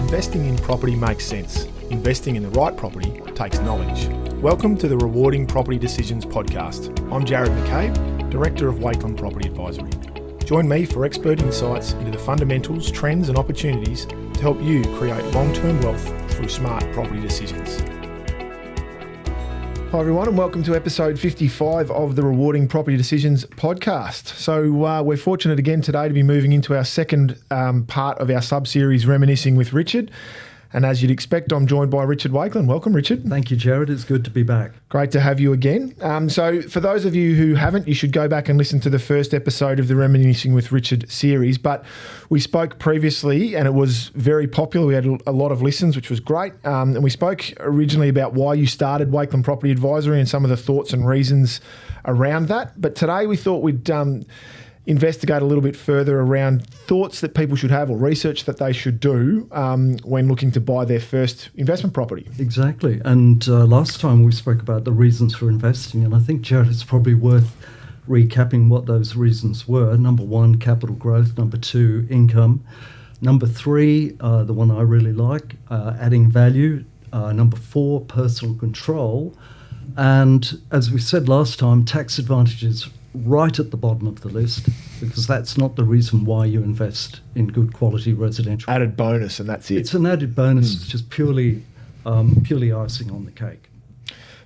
investing in property makes sense. Investing in the right property takes knowledge. Welcome to the Rewarding Property Decisions podcast. I'm Jared McCabe, Director of Wakelin Property Advisory. Join me for expert insights into the fundamentals, trends and opportunities to help you create long-term wealth through smart property decisions. Hi everyone, and welcome to episode 55 of the Rewarding Property Decisions podcast. So we're fortunate again today to be moving into our second part of our sub-series Reminiscing with Richard. And as you'd expect, I'm joined by Richard Wakelin. Welcome, Richard. Thank you, Jared. It's good to be back. Great to have you again. So for those of you who haven't, you should go back and listen to the first episode of the Reminiscing with Richard series. But we spoke previously and it was very popular. We had a lot of listens, which was great. And we spoke originally about why you started Wakelin Property Advisory and some of the thoughts and reasons around that. But today we thought we'd investigate a little bit further around thoughts that people should have or research that they should do when looking to buy their first investment property. Exactly. And last time we spoke about the reasons for investing, and I think, Jared, it's probably worth recapping what those reasons were. Number one, capital growth. Number two, income. Number three, the one I really like, adding value. Number four, personal control. And as we said last time, tax advantages right at the bottom of the list, because that's not the reason why you invest in good quality residential. Added bonus, and that's it. It's an added bonus. It's just purely icing on the cake.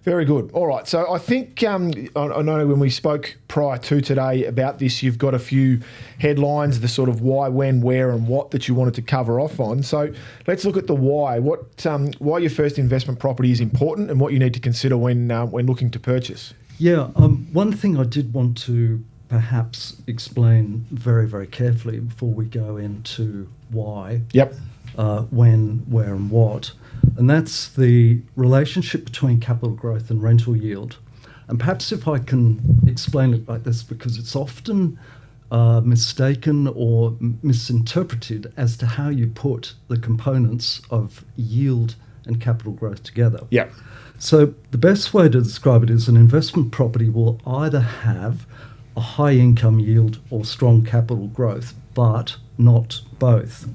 Very good. All right. So I think I know when we spoke prior to today about this, you've got a few headlines, the sort of why, when, where, and what that you wanted to cover off on. So let's look at the why. Why your first investment property is important, and what you need to consider when looking to purchase. Yeah, one thing I did want to perhaps explain very, very carefully before we go into why, when, where and what, and that's the relationship between capital growth and rental yield. And perhaps if I can explain it like this, because it's often mistaken or misinterpreted as to how you put the components of yield and capital growth together. Yeah. So the best way to describe it is an investment property will either have a high income yield or strong capital growth, but not both.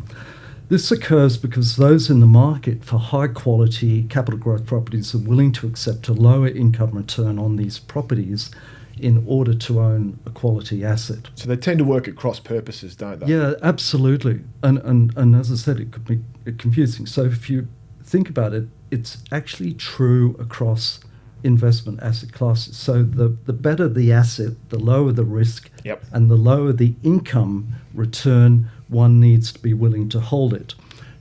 This occurs because those in the market for high quality capital growth properties are willing to accept a lower income return on these properties in order to own a quality asset. So they tend to work at cross purposes, don't they? Yeah, absolutely. And as I said, it could be confusing. So if you think about it, it's actually true across investment asset classes. So the better the asset, the lower the risk, and the lower the income return one needs to be willing to hold it.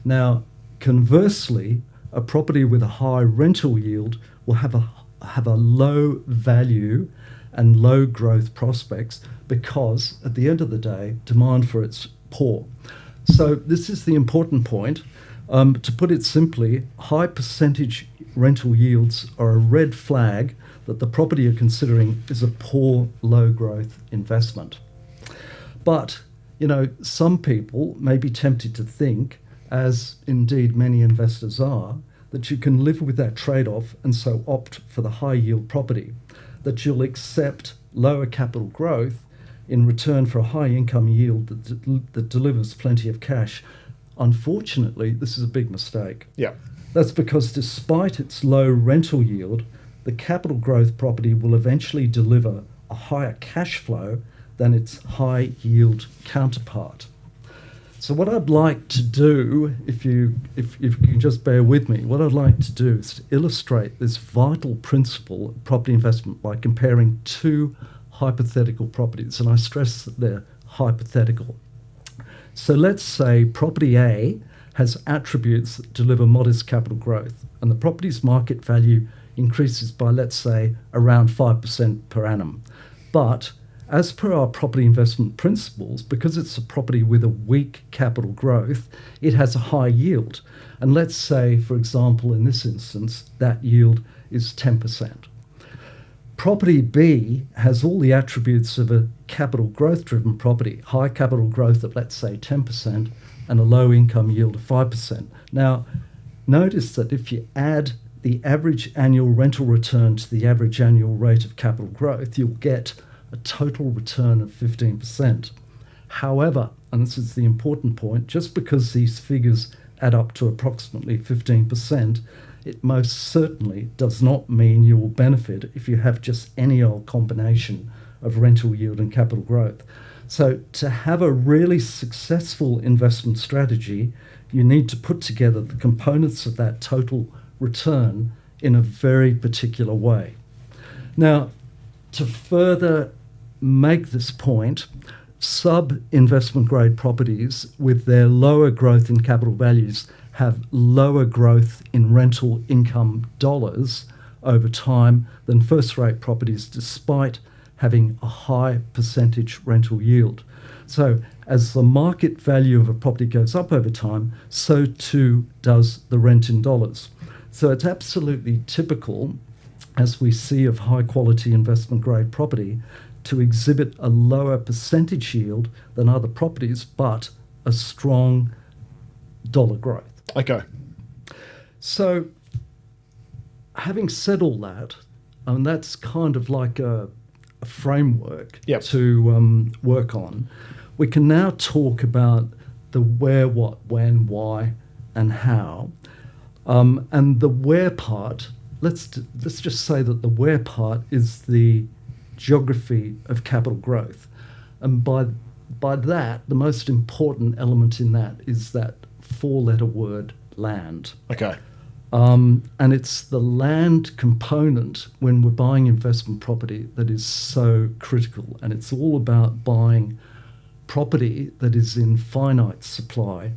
Now, conversely, a property with a high rental yield will have a low value and low growth prospects because, at the end of the day, demand for it's poor. So this is the important point. To put it simply, high percentage rental yields are a red flag that the property you're considering is a poor, low-growth investment. But, some people may be tempted to think, as indeed many investors are, that you can live with that trade-off and so opt for the high-yield property, that you'll accept lower capital growth in return for a high-income yield that delivers plenty of cash. Unfortunately, this is a big mistake. Yeah. That's because despite its low rental yield, the capital growth property will eventually deliver a higher cash flow than its high yield counterpart. So what I'd like to do, if you can just bear with me, what I'd like to do is to illustrate this vital principle of property investment by comparing two hypothetical properties, and I stress that they're hypothetical. So let's say property A has attributes that deliver modest capital growth, and the property's market value increases by, let's say, around 5% per annum. But as per our property investment principles, because it's a property with a weak capital growth, it has a high yield. And let's say, for example, in this instance, that yield is 10%. Property B has all the attributes of a capital growth driven property, high capital growth at, let's say, 10% and a low income yield of 5%. Now, notice that if you add the average annual rental return to the average annual rate of capital growth, you'll get a total return of 15%. However, and this is the important point, just because these figures add up to approximately 15%, it most certainly does not mean you will benefit if you have just any old combination of rental yield and capital growth. So to have a really successful investment strategy, you need to put together the components of that total return in a very particular way. Now, to further make this point, sub-investment grade properties with their lower growth in capital values have lower growth in rental income dollars over time than first-rate properties, despite having a high percentage rental yield. So as the market value of a property goes up over time, so too does the rent in dollars. So it's absolutely typical, as we see of high-quality investment-grade property, to exhibit a lower percentage yield than other properties, but a strong dollar growth. Okay. So having said all that, and that's kind of like a framework to work on, we can now talk about the where, what, when, why, and how. And the where part, let's just say that the where part is the geography of capital growth. And by that, the most important element in that is that four-letter word, land. Okay. And it's the land component when we're buying investment property that is so critical. And it's all about buying property that is in finite supply,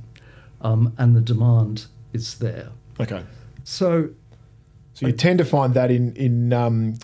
and the demand is there. Okay. So you tend to find that in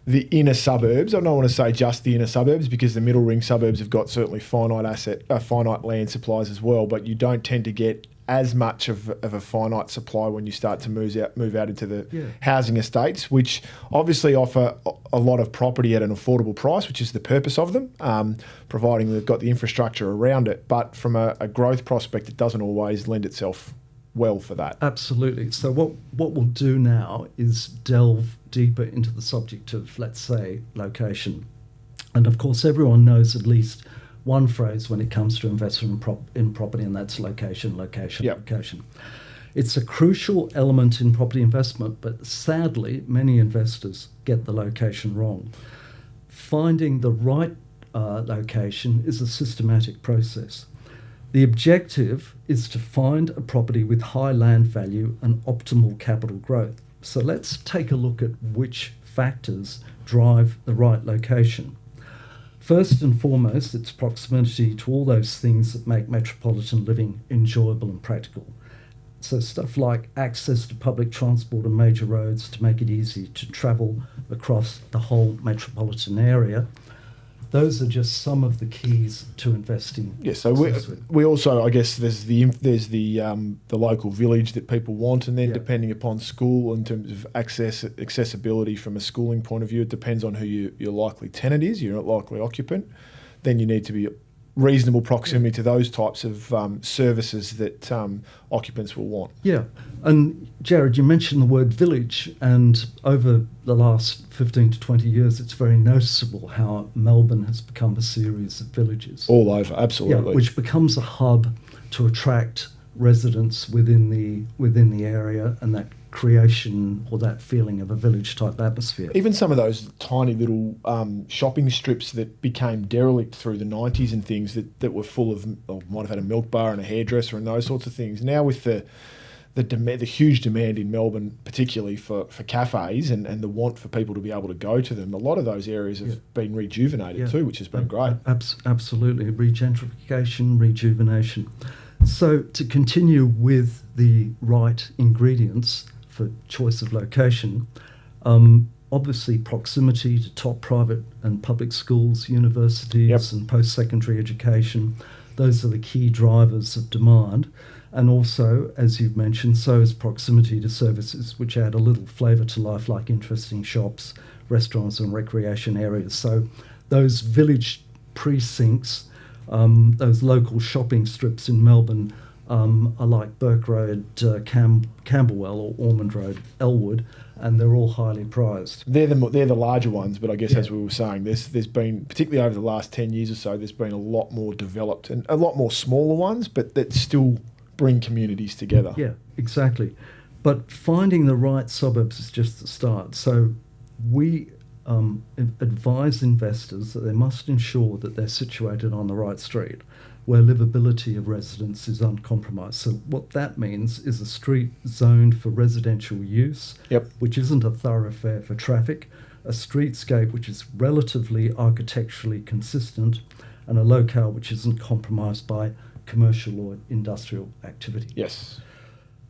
the inner suburbs. I don't want to say just the inner suburbs, because the middle ring suburbs have got certainly finite land supplies as well, but you don't tend to get as much of a finite supply when you start to move out into the housing estates, which obviously offer a lot of property at an affordable price, which is the purpose of them, providing they've got the infrastructure around it. But from a growth prospect, it doesn't always lend itself well for that. Absolutely. So what we'll do now is delve deeper into the subject of, let's say, location. And of course, everyone knows at least one phrase when it comes to investment in property, and that's location, location, location. It's a crucial element in property investment, but sadly, many investors get the location wrong. Finding the right location is a systematic process. The objective is to find a property with high land value and optimal capital growth. So let's take a look at which factors drive the right location. First and foremost, it's proximity to all those things that make metropolitan living enjoyable and practical. So stuff like access to public transport and major roads to make it easy to travel across the whole metropolitan area. Those are just some of the keys to investing. Yeah, so we also, I guess, there's the local village that people want, and then depending upon school in terms of accessibility from a schooling point of view, it depends on who your likely tenant is, your likely occupant. Then you need to be reasonable proximity to those types of services that occupants will want. Yeah, and Jared, you mentioned the word village, and over the last 15 to 20 years, it's very noticeable how Melbourne has become a series of villages. All over, absolutely. Yeah, which becomes a hub to attract residents within the area, and that creation or that feeling of a village type atmosphere. Even some of those tiny little shopping strips that became derelict through the 90s and things that were full of, or might have had a milk bar and a hairdresser and those sorts of things. Now with the huge demand in Melbourne, particularly for cafes and the want for people to be able to go to them, a lot of those areas have been rejuvenated too, which has been great. Absolutely. Regentrification, rejuvenation. So to continue with the right ingredients for choice of location, obviously proximity to top private and public schools, universities and post-secondary education, those are the key drivers of demand. And also, as you've mentioned, so is proximity to services, which add a little flavour to life, like interesting shops, restaurants and recreation areas. So those village precincts, those local shopping strips in Melbourne are like Burke Road, Camberwell, or Ormond Road, Elwood, and they're all highly prized. They're the larger ones, but I guess as we were saying, there's been, particularly over the last 10 years or so, there's been a lot more developed and a lot more smaller ones, but that still bring communities together. Yeah, exactly. But finding the right suburbs is just the start. So we advise investors that they must ensure that they're situated on the right street, where livability of residents is uncompromised. So what that means is a street zoned for residential use, which isn't a thoroughfare for traffic, a streetscape which is relatively architecturally consistent, and a locale which isn't compromised by commercial or industrial activity. Yes.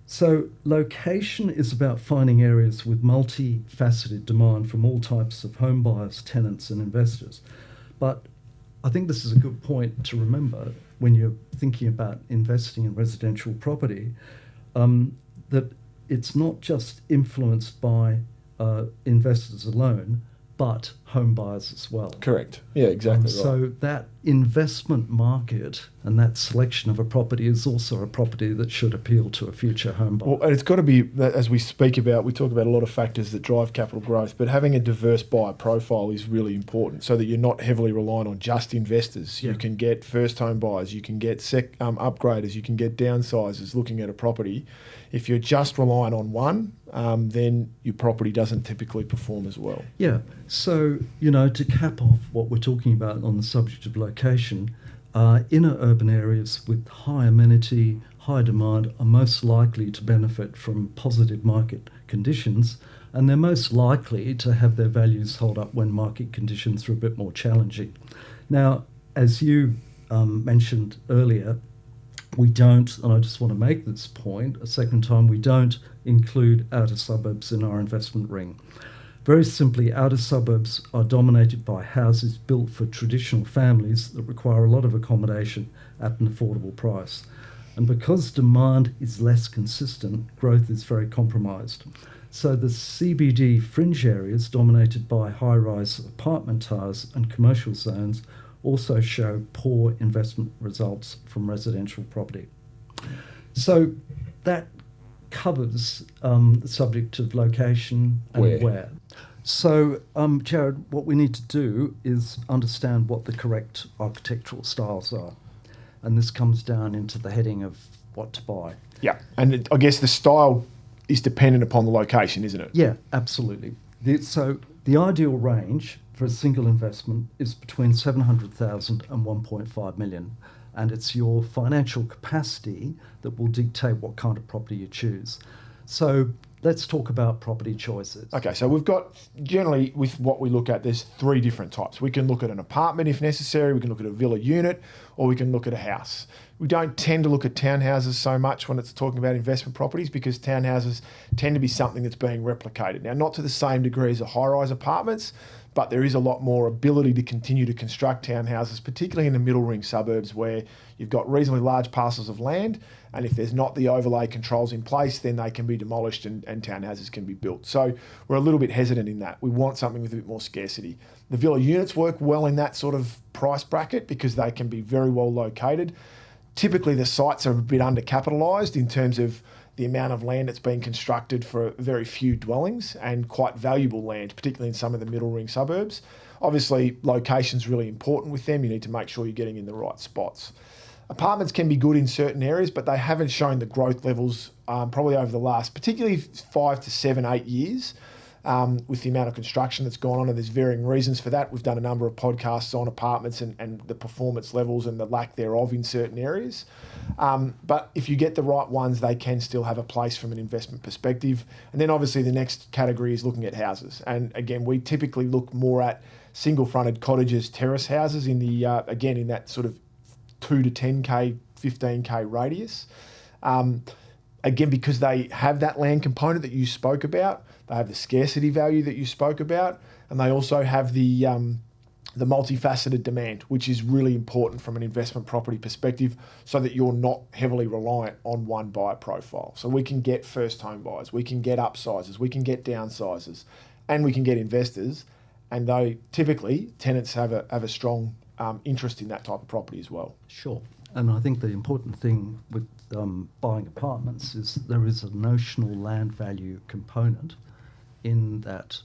So location is about finding areas with multifaceted demand from all types of home buyers, tenants and investors. But I think this is a good point to remember when you're thinking about investing in residential property, that it's not just influenced by investors alone, but home buyers as well. Correct. Yeah, exactly right. So that investment market and that selection of a property is also a property that should appeal to a future home buyer. Well, and it's got to be, as we talk about a lot of factors that drive capital growth, but having a diverse buyer profile is really important so that you're not heavily reliant on just investors. Yeah. You can get first home buyers, you can get upgraders, you can get downsizers looking at a property. If you're just relying on one, then your property doesn't typically perform as well. Yeah. So, to cap off what we're talking about on the subject of location, inner urban areas with high amenity, high demand are most likely to benefit from positive market conditions, and they're most likely to have their values hold up when market conditions are a bit more challenging. Now, as you mentioned earlier, we don't, and I just want to make this point a second time, we don't include outer suburbs in our investment ring. Very simply, outer suburbs are dominated by houses built for traditional families that require a lot of accommodation at an affordable price. And because demand is less consistent, growth is very compromised. So the CBD fringe areas, dominated by high-rise apartment towers and commercial zones, also show poor investment results from residential property. So that covers the subject of location and where. So, Jared, what we need to do is understand what the correct architectural styles are. And this comes down into the heading of what to buy. Yeah, and I guess the style is dependent upon the location, isn't it? Yeah, absolutely. So the ideal range for a single investment is between 700,000 and 1.5 million. And it's your financial capacity that will dictate what kind of property you choose. So let's talk about property choices. Okay, so we've got, generally with what we look at, there's three different types. We can look at an apartment if necessary, we can look at a villa unit, or we can look at a house. We don't tend to look at townhouses so much when it's talking about investment properties because townhouses tend to be something that's being replicated. Now, not to the same degree as the high-rise apartments, but there is a lot more ability to continue to construct townhouses, particularly in the middle ring suburbs where you've got reasonably large parcels of land, and if there's not the overlay controls in place, then they can be demolished and townhouses can be built. So we're a little bit hesitant in that. We want something with a bit more scarcity. The villa units work well in that sort of price bracket because they can be very well located. Typically, the sites are a bit undercapitalised in terms of the amount of land that's been constructed for very few dwellings and quite valuable land, particularly in some of the middle ring suburbs. Obviously, location's really important with them. You need to make sure you're getting in the right spots. Apartments can be good in certain areas, but they haven't shown the growth levels probably over the last, particularly 5 to 7, 8 years. With the amount of construction that's gone on, and there's varying reasons for that. We've done a number of podcasts on apartments and the performance levels and the lack thereof in certain areas. But if you get the right ones, they can still have a place from an investment perspective. And then obviously the next category is looking at houses. And again, we typically look more at single-fronted cottages, terrace houses in the again in that sort of 2 to 10k, 15k radius. Again, because they have that land component that you spoke about, they have the scarcity value that you spoke about, and they also have the multifaceted demand, which is really important from an investment property perspective so that you're not heavily reliant on one buyer profile. So we can get first home buyers, we can get upsizers, we can get downsizers, and we can get investors, and they typically, tenants have a strong interest in that type of property as well. Sure. And I think the important thing with buying apartments is there is a notional land value component in that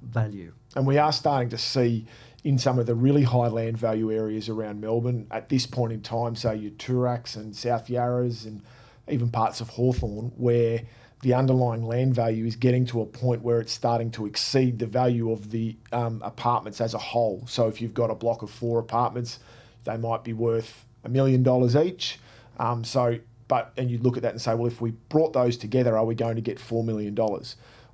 value. And we are starting to see in some of the really high land value areas around Melbourne at this point in time, say your Toorak's and South Yarras and even parts of Hawthorn, where the underlying land value is getting to a point where it's starting to exceed the value of the apartments as a whole. So if you've got a block of 4 apartments, they might be worth $1 million each. And you look at that and say, well, if we brought those together, are we going to get $4 million?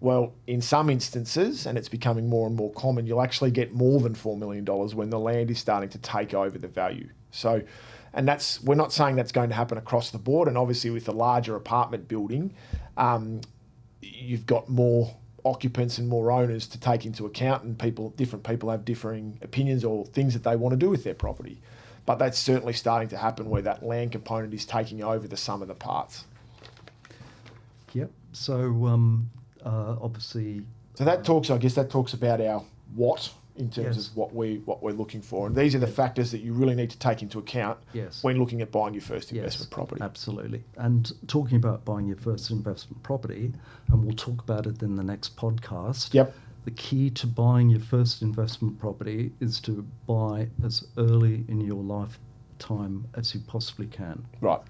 Well, in some instances, and it's becoming more and more common, you'll actually get more than $4 million when the land is starting to take over the value. So, and we're not saying that's going to happen across the board. And obviously with the larger apartment building, you've got more occupants and more owners to take into account, and different people have differing opinions or things that they want to do with their property. But that's certainly starting to happen where that land component is taking over the sum of the parts. Yep. So obviously. So that talks about our what in terms of what we're looking for, and these are the factors that you really need to take into account when looking at buying your first investment property. Absolutely. And talking about buying your first investment property, and we'll talk about it in the next podcast. Yep. The key to buying your first investment property is to buy as early in your lifetime as you possibly can. Right.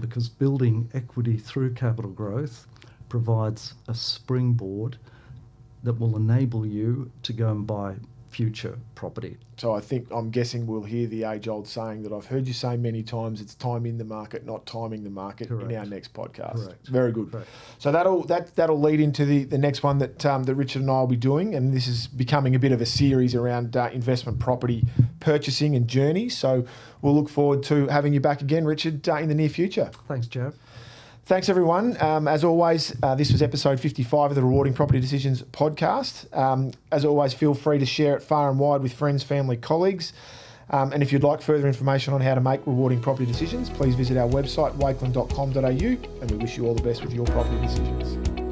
Because building equity through capital growth provides a springboard that will enable you to go and buy future property. So I'm guessing we'll hear the age-old saying that I've heard you say many times, it's time in the market, not timing the market. Correct. In our next podcast. Correct. Very good. Correct. So that'll lead into the next one that Richard and I will be doing, and this is becoming a bit of a series around investment property purchasing and journeys. So we'll look forward to having you back again, Richard, in the near future. Thanks, Jav. Thanks, everyone. As always, this was episode 55 of the Rewarding Property Decisions podcast. As always, feel free to share it far and wide with friends, family, colleagues. And if you'd like further information on how to make rewarding property decisions, please visit our website, wakelin.com.au, and we wish you all the best with your property decisions.